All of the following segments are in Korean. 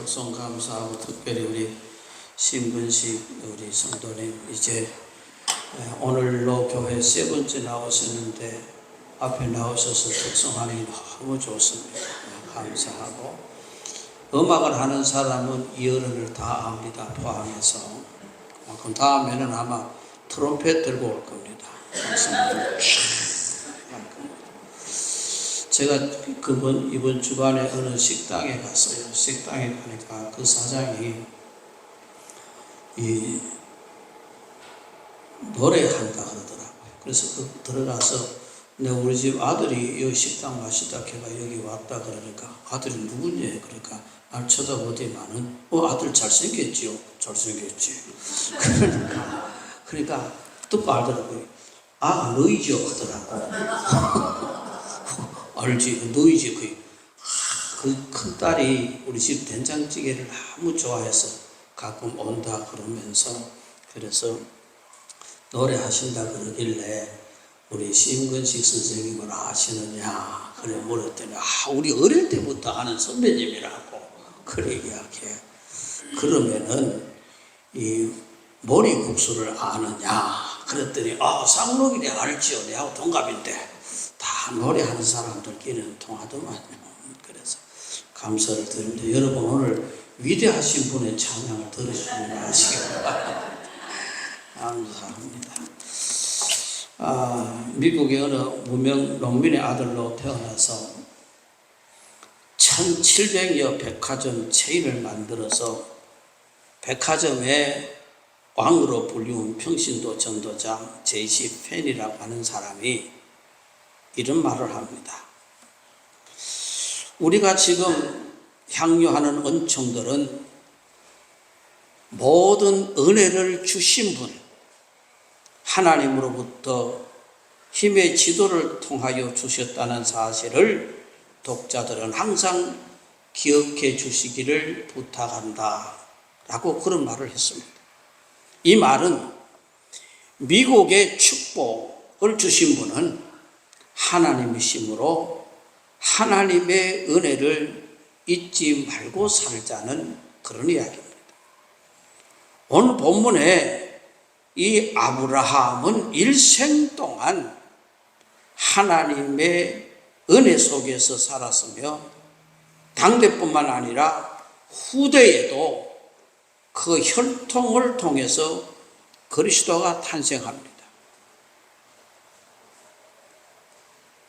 특송 감사하고 특별히 우리 신근식 우리 성도님 이제 오늘로 교회 세 번째 나오셨는데 앞에 나오셔서 특송하니 너무 좋습니다. 감사하고 음악을 하는 사람은 이어른을 다 압니다. 포함해서 그럼 다음에는 아마 트럼펫 들고 올 겁니다. 제가 이번 주간에 어느 식당에 갔어요. 식당에 가니까 그 사장이 이 노래한다 그러더라고요. 그래서 들어가서 우리 집 아들이 여기 식당 맛있다 걔가 여기 왔다 그러니까 아들이 누구냐 그러니까 날 쳐다보더니만은 아들 잘생겼지요. 잘생겼지. 그러니까 듣고 알더라고요. 너희죠 하더라고. 알지? 너희지 그 큰딸이 우리 집 된장찌개를 너무 좋아해서 가끔 온다 그러면서 그래서 노래하신다 그러길래 우리 신근식 선생님을 아시느냐 그래 물었더니 우리 어릴 때부터 아는 선배님이라고 그래 이야기해. 그러면은 이 모리국수를 아느냐 그랬더니 쌍록이네 알지요. 내하고 동갑인데 다 노래하는 사람들끼리는 통하더만요. 그래서 감사를 드립니다. 여러분 오늘 위대하신 분의 찬양을 들으시면 아시기 바랍니다. 감사합니다. 미국의 어느 무명 농민의 아들로 태어나서 1700여 백화점 체인을 만들어서 백화점의 왕으로 불리운 평신도 전도장 제이시 펜이라고 하는 사람이 이런 말을 합니다. 우리가 지금 향유하는 은총들은 모든 은혜를 주신 분, 하나님으로부터 힘의 지도를 통하여 주셨다는 사실을 독자들은 항상 기억해 주시기를 부탁한다 라고 그런 말을 했습니다. 이 말은 미국의 축복을 주신 분은 하나님이시므로 하나님의 은혜를 잊지 말고 살자는 그런 이야기입니다. 오늘 본문에 이 아브라함은 일생 동안 하나님의 은혜 속에서 살았으며 당대뿐만 아니라 후대에도 그 혈통을 통해서 그리스도가 탄생합니다.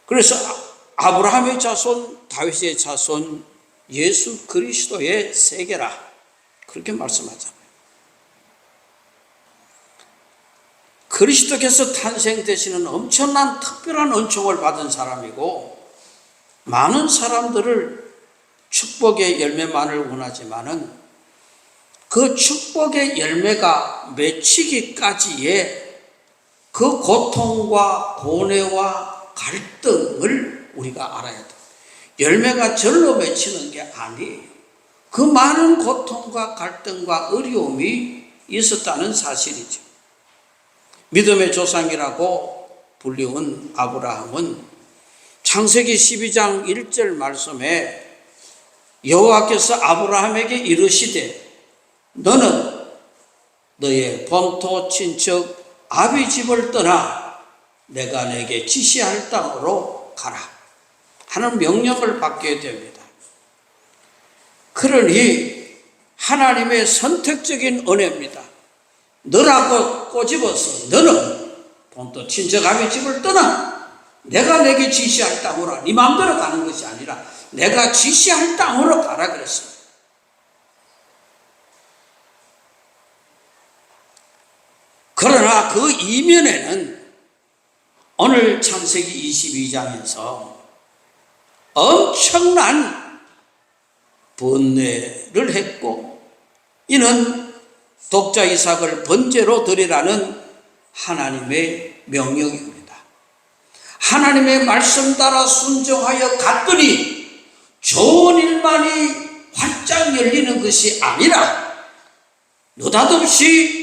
그래서 아브라함의 자손, 다윗의 자손, 예수 그리스도의 세계라 그렇게 말씀하잖아요. 그리스도께서 탄생되시는 엄청난 특별한 은총을 받은 사람이고 많은 사람들을 축복의 열매만을 원하지만은 그 축복의 열매가 맺히기까지의 그 고통과 고뇌와 갈등을 우리가 알아야 돼요. 열매가 절로 맺히는 게 아니에요. 그 많은 고통과 갈등과 어려움이 있었다는 사실이죠. 믿음의 조상이라고 불리운 아브라함은 창세기 12장 1절 말씀에 여호와께서 아브라함에게 이르시되 너는 너의 본토 친척 아비 집을 떠나 내가 내게 지시할 땅으로 가라 하는 명령을 받게 됩니다. 그러니 하나님의 선택적인 은혜입니다. 너라고 꼬집어서 너는 본토 친척 아비 집을 떠나 내가 내게 지시할 땅으로 네 마음대로 가는 것이 아니라 내가 지시할 땅으로 가라 그랬습니다. 그러나 그 이면에는 오늘 창세기 22장에서 엄청난 번뇌를 했고 이는 독자 이삭을 번제로 드리라는 하나님의 명령입니다. 하나님의 말씀 따라 순종하여 갔더니 좋은 일만이 활짝 열리는 것이 아니라 느닷없이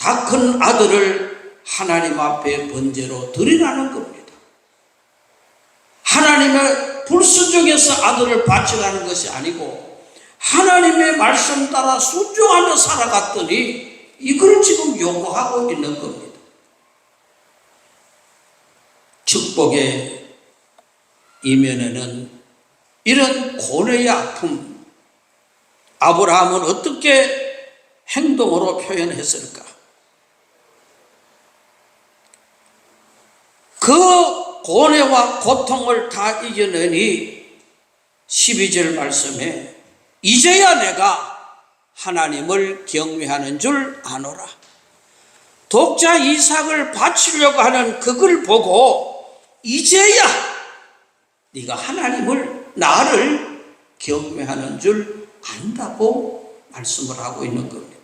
다 큰 아들을 하나님 앞에 번제로 드리라는 겁니다. 하나님의 불순종해서 아들을 바치라는 것이 아니고 하나님의 말씀 따라 순종하며 살아갔더니 이걸 지금 요구하고 있는 겁니다. 축복의 이면에는 이런 고뇌의 아픔, 아브라함은 어떻게 행동으로 표현했을까? 그 고뇌와 고통을 다 이겨내니 12절 말씀에 이제야 내가 하나님을 경외하는 줄 아노라. 독자 이삭을 바치려고 하는 그걸 보고 이제야 네가 하나님을, 나를 경외하는 줄 안다고 말씀을 하고 있는 겁니다.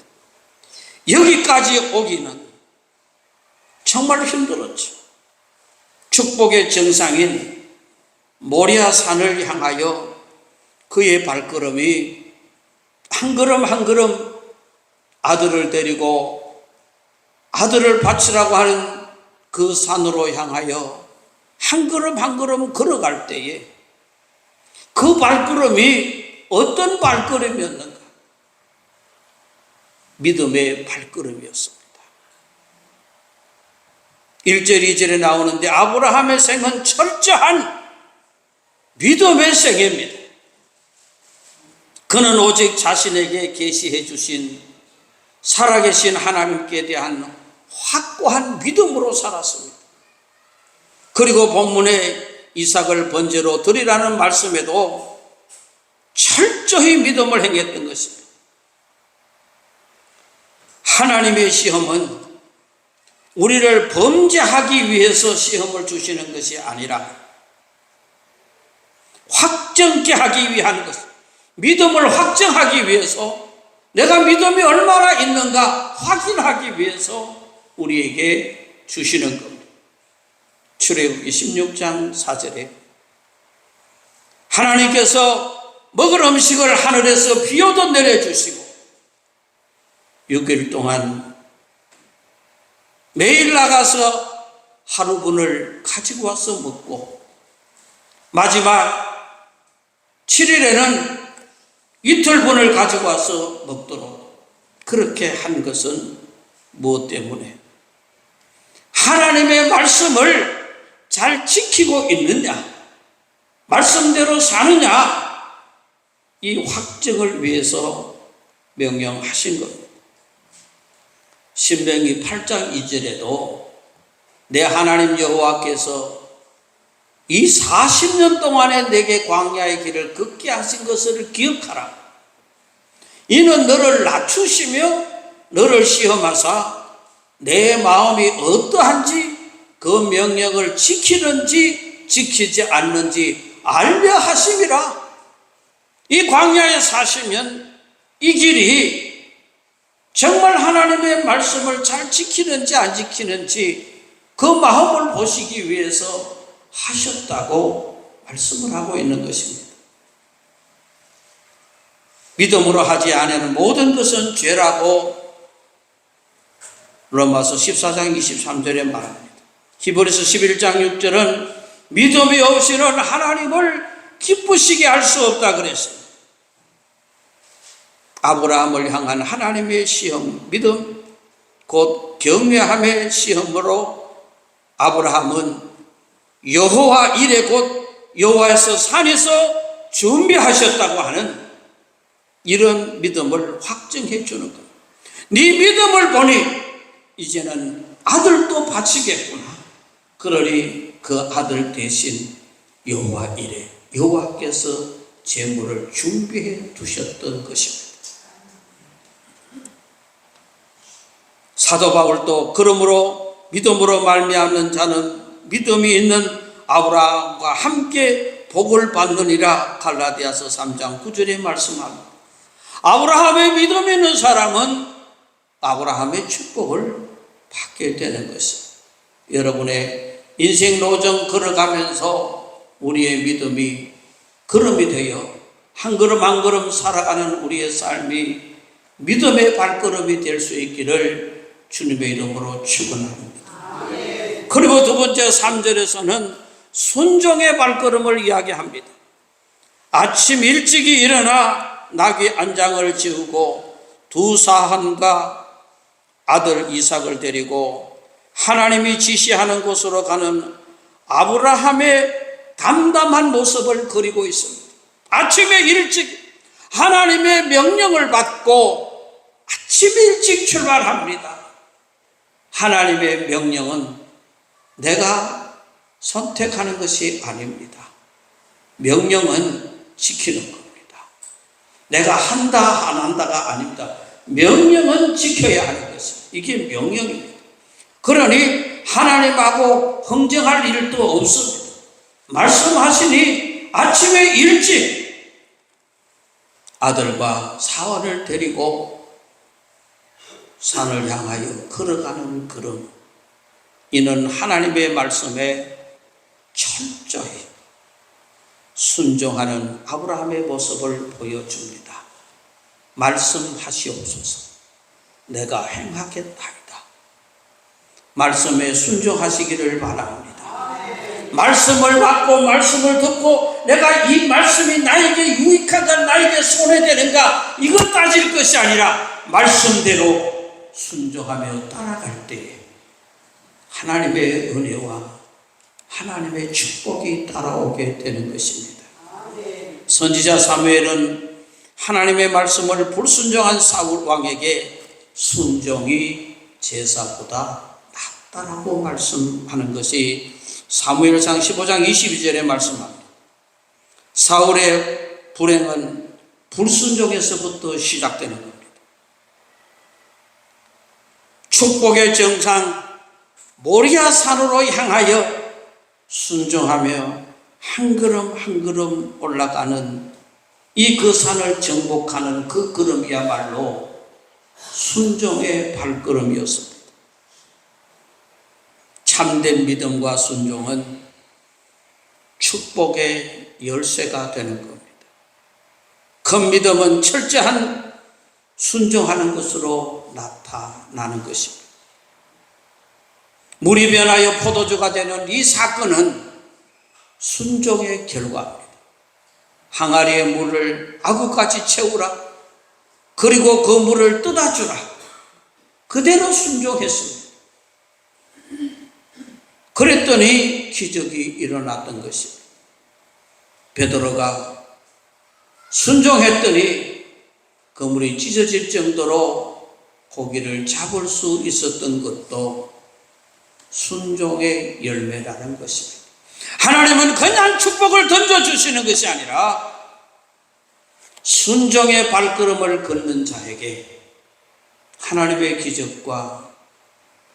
여기까지 오기는 정말 힘들었죠. 축복의 정상인 모리아 산을 향하여 그의 발걸음이 한 걸음 한 걸음 아들을 데리고 아들을 바치라고 하는 그 산으로 향하여 한 걸음 한 걸음 걸어갈 때에 그 발걸음이 어떤 발걸음이었는가? 믿음의 발걸음이었습니다. 1절 2절에 나오는데 아브라함의 생은 철저한 믿음의 생입니다. 그는 오직 자신에게 계시해 주신 살아계신 하나님께 대한 확고한 믿음으로 살았습니다. 그리고 본문에 이삭을 번제로 드리라는 말씀에도 철저히 믿음을 행했던 것입니다. 하나님의 시험은 우리를 범죄하기 위해서 시험을 주시는 것이 아니라 확정케 하기 위한 것, 믿음을 확정하기 위해서, 내가 믿음이 얼마나 있는가 확인하기 위해서 우리에게 주시는 겁니다. 출애굽기 16장 4절에 하나님께서 먹을 음식을 하늘에서 비오듯 내려주시고 6일 동안 매일 나가서 하루분을 가지고 와서 먹고 마지막 7일에는 이틀분을 가지고 와서 먹도록 그렇게 한 것은 무엇 때문에? 하나님의 말씀을 잘 지키고 있느냐, 말씀대로 사느냐, 이 확정을 위해서 명령하신 겁니다. 신명기 8장 2절에도 내 하나님 여호와께서 이 40년 동안에 내게 광야의 길을 걷게 하신 것을 기억하라. 이는 너를 낮추시며 너를 시험하사 내 마음이 어떠한지 그 명령을 지키는지 지키지 않는지 알려 하심이라. 이 광야에 사시면 이 길이 정말 하나님의 말씀을 잘 지키는지 안 지키는지 그 마음을 보시기 위해서 하셨다고 말씀을 하고 있는 것입니다. 믿음으로 하지 않는 모든 것은 죄라고 로마서 14장 23절에 말합니다. 히브리서 11장 6절은 믿음이 없이는 하나님을 기쁘시게 할 수 없다 그랬습니다. 아브라함을 향한 하나님의 시험, 믿음, 곧 경외함의 시험으로 아브라함은 여호와 이레 곧 여호와에서 산에서 준비하셨다고 하는 이런 믿음을 확증해 주는 겁니다. 네 믿음을 보니 이제는 아들도 바치겠구나. 그러니 그 아들 대신 여호와 이레, 여호와께서 제물을 준비해 두셨던 것입니다. 사도 바울도 그러므로 믿음으로 말미암는 자는 믿음이 있는 아브라함과 함께 복을 받느니라 갈라디아서 3장 9절에 말씀합니다. 아브라함의 믿음이 있는 사람은 아브라함의 축복을 받게 되는 것입니다. 여러분의 인생 노정 걸어가면서 우리의 믿음이 걸음이 되어 한 걸음 한 걸음 살아가는 우리의 삶이 믿음의 발걸음이 될 수 있기를 주님의 이름으로 축원합니다. 그리고 두 번째 3절에서는 순종의 발걸음을 이야기합니다. 아침 일찍이 일어나 나귀 안장을 지우고 두 사한과 아들 이삭을 데리고 하나님이 지시하는 곳으로 가는 아브라함의 담담한 모습을 그리고 있습니다. 아침에 일찍 하나님의 명령을 받고 아침 일찍 출발합니다. 하나님의 명령은 내가 선택하는 것이 아닙니다. 명령은 지키는 겁니다. 내가 한다 안 한다가 아닙니다. 명령은 지켜야 하는 것입니다. 이게 명령입니다. 그러니 하나님하고 흥정할 일도 없습니다. 말씀하시니 아침에 일찍 아들과 사원을 데리고 산을 향하여 걸어가는 걸음, 이는 하나님의 말씀에 철저히 순종하는 아브라함의 모습을 보여줍니다. 말씀하시옵소서. 내가 행하겠나이다. 말씀에 순종하시기를 바랍니다. 말씀을 받고 말씀을 듣고 내가 이 말씀이 나에게 유익한가 나에게 손해되는가 이것 따질 것이 아니라 말씀대로 순종하며 따라갈 때에 하나님의 은혜와 하나님의 축복이 따라오게 되는 것입니다. 선지자 사무엘은 하나님의 말씀을 불순종한 사울 왕에게 순종이 제사보다 낫다라고 말씀하는 것이 사무엘상 15장 22절에 말씀합니다. 사울의 불행은 불순종에서부터 시작되는 겁니다. 축복의 정상 모리아 산으로 향하여 순종하며 한 걸음 한 걸음 올라가는 이 그 산을 정복하는 그 걸음이야말로 순종의 발걸음이었습니다. 참된 믿음과 순종은 축복의 열쇠가 되는 겁니다. 큰 믿음은 철저한 순종하는 것으로 나타나는 것입니다. 물이 변하여 포도주가 되는 이 사건은 순종의 결과입니다. 항아리의 물을 아구같이 채우라. 그리고 그 물을 뜯어주라. 그대로 순종했습니다. 그랬더니 기적이 일어났던 것입니다. 베드로가 순종했더니 그 물이 찢어질 정도로 고기를 잡을 수 있었던 것도 순종의 열매라는 것입니다. 하나님은 그냥 축복을 던져주시는 것이 아니라 순종의 발걸음을 걷는 자에게 하나님의 기적과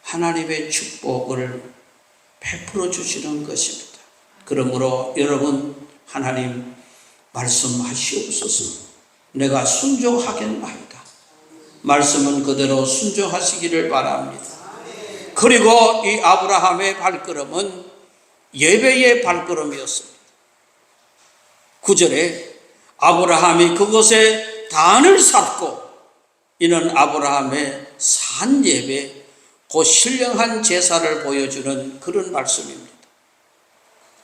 하나님의 축복을 베풀어 주시는 것입니다. 그러므로 여러분, 하나님 말씀하시옵소서. 내가 순종하겠나이다. 말씀은 그대로 순종하시기를 바랍니다. 그리고 이 아브라함의 발걸음은 예배의 발걸음이었습니다. 9절에 아브라함이 그곳에 단을 쌓고, 이는 아브라함의 산 예배, 그 신령한 제사를 보여주는 그런 말씀입니다.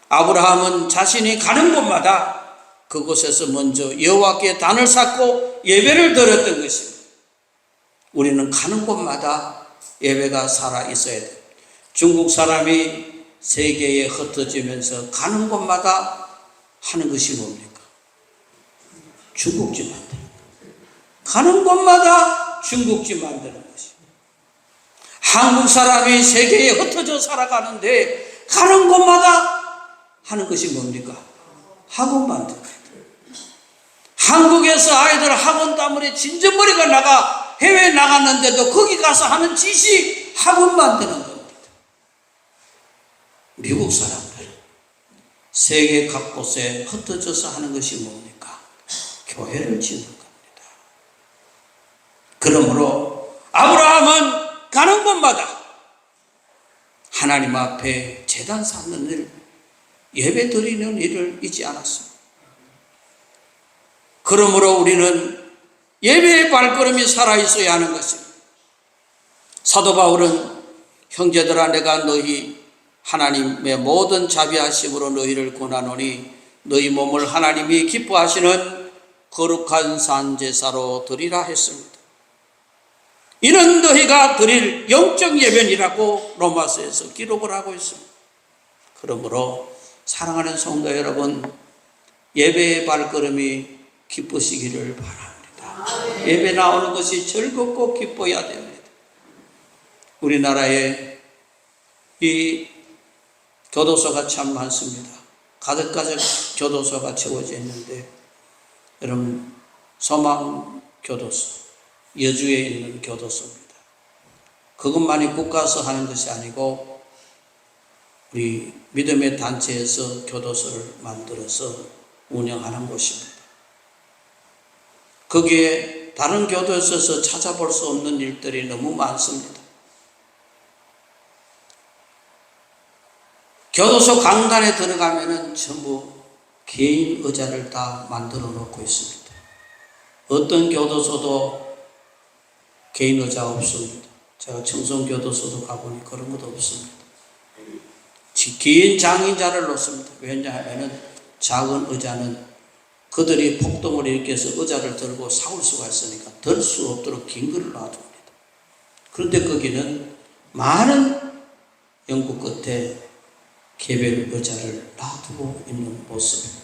아브라함은 자신이 가는 곳마다 그곳에서 먼저 여호와께 단을 쌓고 예배를 드렸던 것입니다. 우리는 가는 곳마다 예배가 살아 있어야 돼요. 중국 사람이 세계에 흩어지면서 가는 곳마다 하는 것이 뭡니까? 중국집 만드는 것. 가는 곳마다 중국집 만드는 것입니다. 한국 사람이 세계에 흩어져 살아가는데 가는 곳마다 하는 것이 뭡니까? 학원 만드는 것. 한국에서 아이들 학원 때문에 진전머리가 나가 해외에 나갔는데도 거기 가서 하는 짓이 학원 만드는 겁니다. 미국 사람들 세계 각곳에 흩어져서 하는 것이 뭡니까? 교회를 짓는 겁니다. 그러므로 아브라함은 가는 곳마다 하나님 앞에 제단 쌓는 일, 예배 드리는 일을 잊지 않았습니다. 그러므로 우리는 예배의 발걸음이 살아있어야 하는 것입니다. 사도 바울은 형제들아, 내가 너희 하나님의 모든 자비하심으로 너희를 권하노니 너희 몸을 하나님이 기뻐하시는 거룩한 산제사로 드리라 했습니다. 이는 너희가 드릴 영적 예배니라고 로마서에서 기록을 하고 있습니다. 그러므로 사랑하는 성도 여러분, 예배의 발걸음이 기쁘시기를 바랍니다. 예배 나오는 것이 즐겁고 기뻐야 됩니다. 우리나라에 이 교도소가 참 많습니다. 가득가득 교도소가 채워져 있는데, 여러분, 소망교도소, 여주에 있는 교도소입니다. 그것만이 국가에서 하는 것이 아니고 우리 믿음의 단체에서 교도소를 만들어서 운영하는 곳입니다. 거기에 다른 교도소에서 찾아볼 수 없는 일들이 너무 많습니다. 교도소 강단에 들어가면은 전부 개인 의자를 다 만들어 놓고 있습니다. 어떤 교도소도 개인 의자 없습니다. 제가 청송교도소도 가보니 그런 것도 없습니다. 긴 장의자를 놓습니다. 왜냐하면 작은 의자는 그들이 폭동을 일으켜서 의자를 들고 싸울 수가 있으니까 들 수 없도록 긴 것을 놔둡니다. 그런데 거기는 많은 연구 끝에 개별 의자를 놔두고 있는 모습입니다.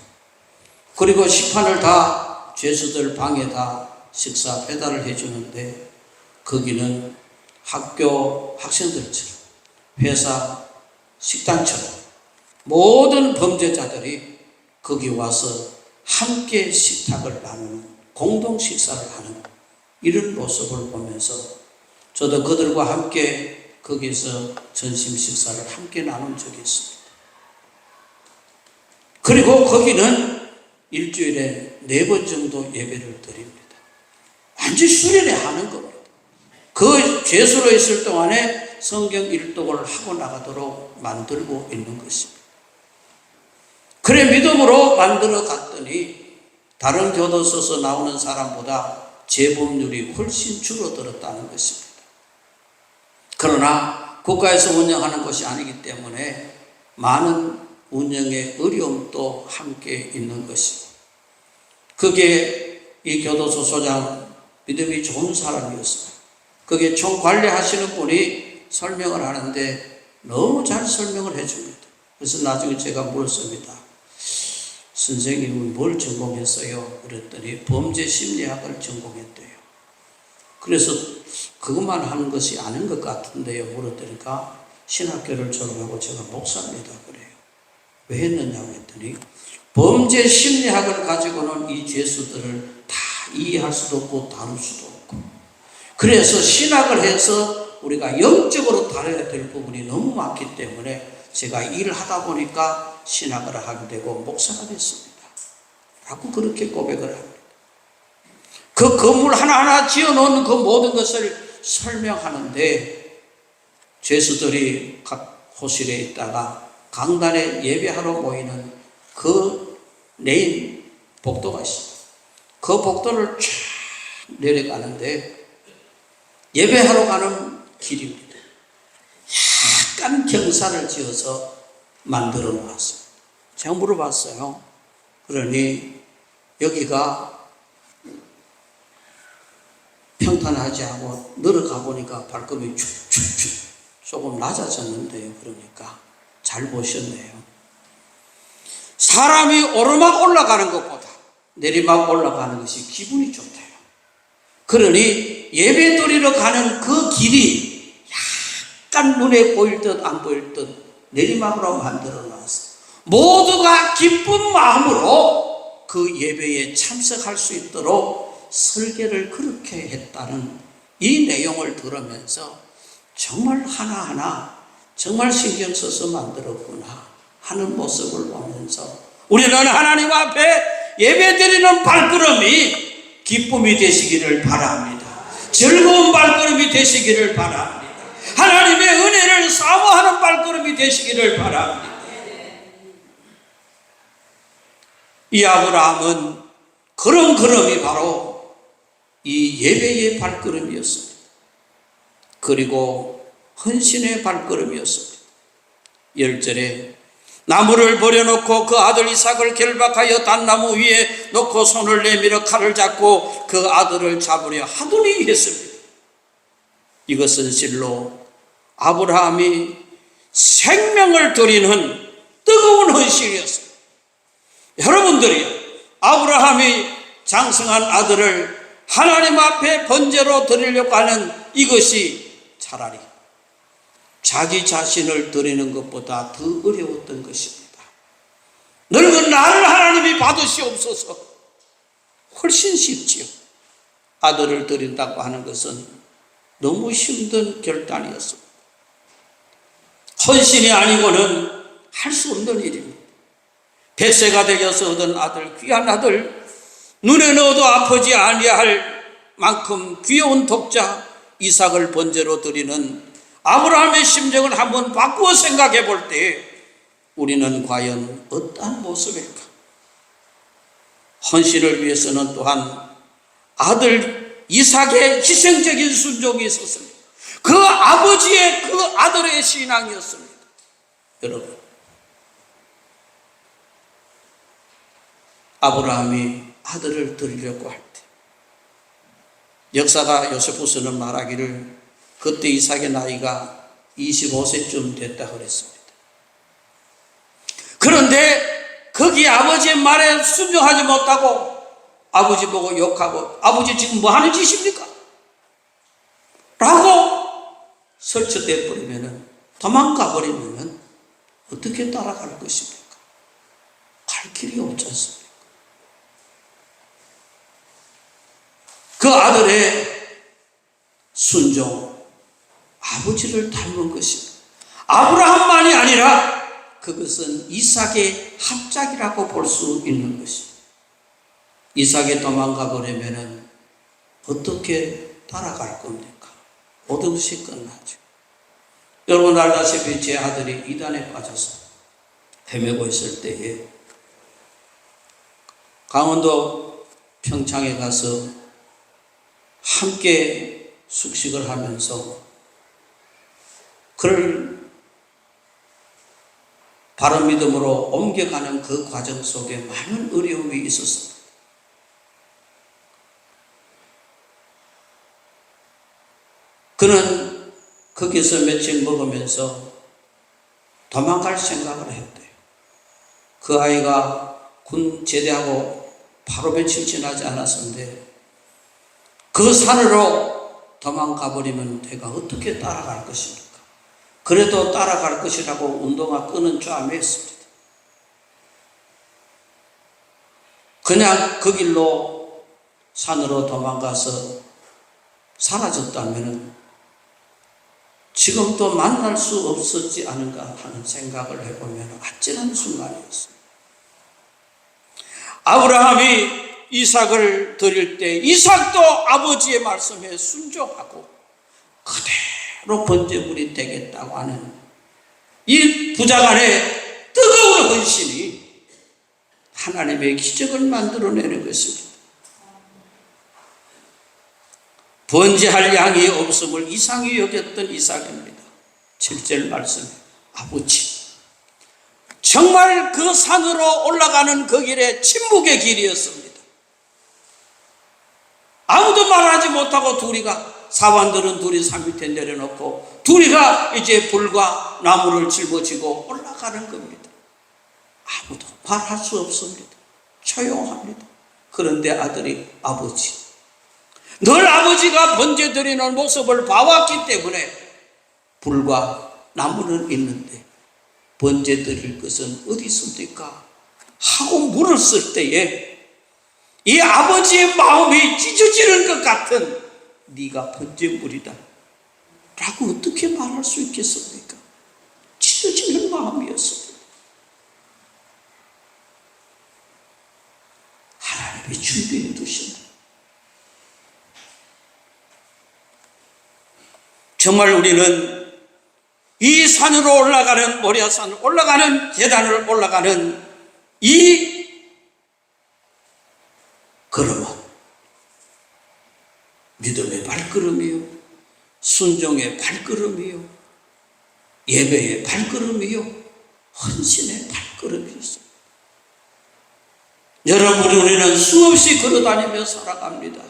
그리고 식판을 다 죄수들 방에 다 식사 배달을 해주는데, 거기는 학교 학생들처럼, 회사 식당처럼 모든 범죄자들이 거기 와서 함께 식탁을 나누는, 공동 식사를 하는 이런 모습을 보면서 저도 그들과 함께 거기서 점심 식사를 함께 나눈 적이 있습니다. 그리고 거기는 일주일에 4번 정도 예배를 드립니다. 완전 수련회 하는 겁니다. 그 죄수로 있을 동안에 성경 일독을 하고 나가도록 만들고 있는 것입니다. 그래 믿음으로 만들어 갔더니 다른 교도소에서 나오는 사람보다 재범률이 훨씬 줄어들었다는 것입니다. 그러나 국가에서 운영하는 것이 아니기 때문에 많은 운영의 어려움도 함께 있는 것이고, 그게 이 교도소 소장 믿음이 좋은 사람이었습니다. 그게 총 관리하시는 분이 설명을 하는데 너무 잘 설명을 해줍니다. 그래서 나중에 제가 물었습니다. 선생님은 뭘 전공했어요? 그랬더니 범죄심리학을 전공했대요. 그래서 그것만 하는 것이 아닌 것 같은데요. 물었더니까 신학교를 졸업하고 제가 목사입니다. 그래요. 왜 했느냐고 했더니 범죄심리학을 가지고는 이 죄수들을 다 이해할 수도 없고 다룰 수도 없고, 그래서 신학을 해서 우리가 영적으로 다뤄야 될 부분이 너무 많기 때문에 제가 일을 하다 보니까 신학을 하게 되고 목사가 됐습니다. 라고 그렇게 고백을 합니다. 그 건물 하나하나 지어놓은 그 모든 것을 설명하는데, 죄수들이 각 호실에 있다가 강단에 예배하러 모이는 그 레인 복도가 있습니다. 그 복도를 쫙 내려가는데 예배하러 가는 길입니다. 약간 경사를 지어서 만들어 놓았어요. 제가 물어봤어요. 그러니 여기가 평탄하지 않고 내려가 보니까 발걸음이 축축축 조금 낮아졌는데요. 그러니까 잘 보셨네요. 사람이 오르막 올라가는 것보다 내리막 올라가는 것이 기분이 좋대요. 그러니 예배 드리러 가는 그 길이 약간 눈에 보일 듯 안 보일 듯 내리막으로 만들어 놨어요. 모두가 기쁜 마음으로 그 예배에 참석할 수 있도록 설계를 그렇게 했다는 이 내용을 들으면서 정말 하나하나 정말 신경 써서 만들었구나 하는 모습을 보면서 우리는 하나님 앞에 예배드리는 발걸음이 기쁨이 되시기를 바랍니다. 즐거운 발걸음이 되시기를 바랍니다. 하나님의 은혜를 사모하는 발걸음이 되시기를 바랍니다. 이 아브라함은 그런 걸음이 바로 이 예배의 발걸음이었습니다. 그리고 헌신의 발걸음이었습니다. 10절에 나무를 버려놓고 그 아들 이삭을 결박하여 단나무 위에 놓고 손을 내밀어 칼을 잡고 그 아들을 잡으려 하더니 했습니다. 이것은 실로 아브라함이 생명을 드리는 뜨거운 헌신이었습니다. 여러분들이요, 아브라함이 장성한 아들을 하나님 앞에 번제로 드리려고 하는 이것이 차라리 자기 자신을 드리는 것보다 더 어려웠던 것입니다. 늙은 나를 하나님이 받으시옵소서. 훨씬 쉽지요. 아들을 드린다고 하는 것은 너무 힘든 결단이었습니다. 헌신이 아니고는 할 수 없는 일입니다. 100세가 되어서 얻은 아들, 귀한 아들, 눈에 넣어도 아프지 아니할 만큼 귀여운 독자 이삭을 번제로 드리는 아브라함의 심정을 한번 바꾸어 생각해 볼 때 우리는 과연 어떠한 모습일까? 헌신을 위해서는 또한 아들 이삭의 희생적인 순종이 있었습니다. 그 아버지의 그 아들의 신앙이었습니다. 여러분, 아브라함이 아들을 드리려고 할 때 역사가 요세푸스는 말하기를 그때 이삭의 나이가 25세쯤 됐다 그랬습니다. 그런데 거기 아버지의 말에 순종하지 못하고 아버지 보고 욕하고 아버지 지금 뭐 하는 짓입니까? 라고 설치돼 버리면, 도망가 버리면 어떻게 따라갈 것입니까? 갈 길이 없지 않습니까? 그 아들의 순종, 아버지를 닮은 것입니다. 아브라함만이 아니라 그것은 이삭의 합작이라고 볼 수 있는 것입니다. 이삭이 도망가 버리면 어떻게 따라갈 겁니까? 모든 것이 끝나죠. 여러분 알다시피 제 아들이 이단에 빠져서 헤매고 있을 때에 강원도 평창에 가서 함께 숙식을 하면서 그를 바른 믿음으로 옮겨가는 그 과정 속에 많은 어려움이 있었습니다. 그는 거기서 며칠 먹으면서 도망갈 생각을 했대요. 그 아이가 군 제대하고 바로 며칠 지나지 않았는데 그 산으로 도망가 버리면 내가 어떻게 따라갈 것입니까? 그래도 따라갈 것이라고 운동화 끄는 쫌했습니다. 그냥 그 길로 산으로 도망가서 사라졌다면 지금도 만날 수 없었지 않은가 하는 생각을 해보면 아찔한 순간이었습니다. 아브라함이 이삭을 드릴 때 이삭도 아버지의 말씀에 순종하고 그대로 번제물이 되겠다고 하는 이 부자간의 뜨거운 헌신이 하나님의 기적을 만들어내는 것입니다. 번제할 양이 없음을 이상히 여겼던 이삭입니다. 7절 말씀에 아버지, 정말 그 산으로 올라가는 그 길에 침묵의 길이었습니다. 아무도 말하지 못하고 사관들은 둘이 산 밑에 내려놓고 둘이가 이제 불과 나무를 짊어지고 올라가는 겁니다. 아무도 말할 수 없습니다. 조용합니다. 그런데 아들이 아버지, 늘 아버지가 번제 드리는 모습을 봐왔기 때문에 불과 나무는 있는데 번제 드릴 것은 어디 있습니까? 하고 물었을 때에 이 아버지의 마음이 찢어지는 것 같은 네가 번제물이다 라고 어떻게 말할 수 있겠습니까? 찢어지는 마음이었습니다. 하나님이 준비해 두신, 정말 우리는 이 산으로 올라가는, 모리아산을 올라가는, 계단을 올라가는 이 걸음은 믿음의 발걸음이요, 순종의 발걸음이요, 예배의 발걸음이요, 헌신의 발걸음이 있습니다. 여러분, 우리는 수없이 걸어다니며 살아갑니다.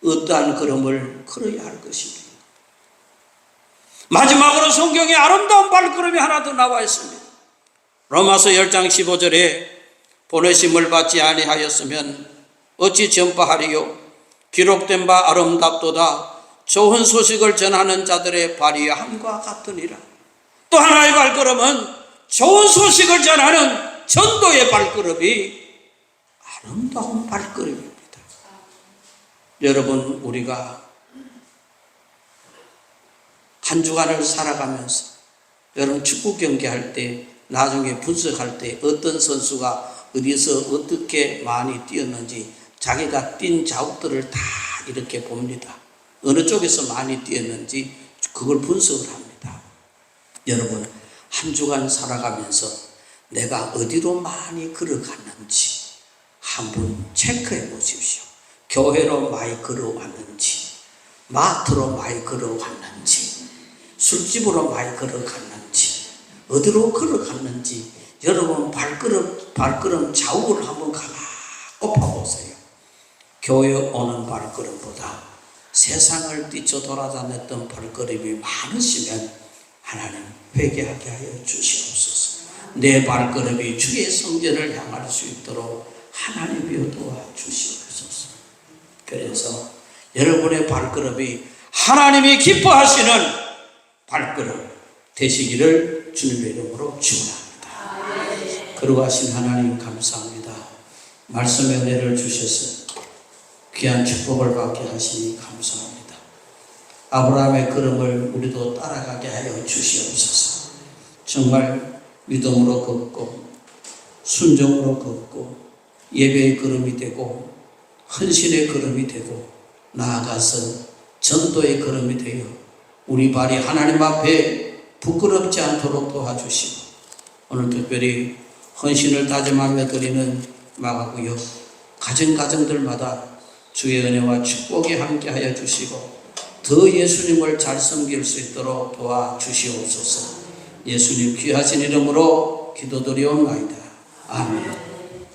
어떠한 걸음을 걸어야 할 것입니다. 마지막으로 성경에 아름다운 발걸음이 하나 더 나와 있습니다. 로마서 10장 15절에 보내심을 받지 아니하였으면 어찌 전파하리요? 기록된 바 아름답도다. 좋은 소식을 전하는 자들의 발이함과 같으니라. 또 하나의 발걸음은 좋은 소식을 전하는 전도의 발걸음이 아름다운 발걸음입니다. 여러분, 우리가 한 주간을 살아가면서 여러분 축구 경기할 때 나중에 분석할 때 어떤 선수가 어디서 어떻게 많이 뛰었는지 자기가 뛴 자국들을 다 이렇게 봅니다. 어느 쪽에서 많이 뛰었는지 그걸 분석을 합니다. 여러분, 한 주간 살아가면서 내가 어디로 많이 걸어갔는지 한번 체크해 보십시오. 교회로 많이 걸어왔는지, 마트로 많이 걸어왔는지, 술집으로 많이 걸어갔는지, 어디로 걸어갔는지 여러분 발걸음 자국을 한번 가만 꼽아보세요. 교회 오는 발걸음보다 세상을 뛰쳐 돌아다녔던 발걸음이 많으시면 하나님 회개하게 하여 주시옵소서. 내 발걸음이 주의 성전을 향할 수 있도록 하나님이여 도와주시옵소서. 그래서 여러분의 발걸음이 하나님이 기뻐하시는 발걸음 되시기를 주님의 이름으로 축원합니다. 거룩하신 하나님 감사합니다. 말씀의 은혜를 주셔서 귀한 축복을 받게 하시니 감사합니다. 아브라함의 걸음을 우리도 따라가게 하여 주시옵소서. 정말 믿음으로 걷고 순종으로 걷고 예배의 걸음이 되고 헌신의 걸음이 되고 나아가서 전도의 걸음이 되어 우리 발이 하나님 앞에 부끄럽지 않도록 도와주시고 오늘 특별히 헌신을 다짐하며 드리는 마가구역 가정가정들마다 주의 은혜와 축복이 함께하여 주시고 더 예수님을 잘 섬길 수 있도록 도와주시옵소서. 예수님 귀하신 이름으로 기도드리옵나이다. 아멘.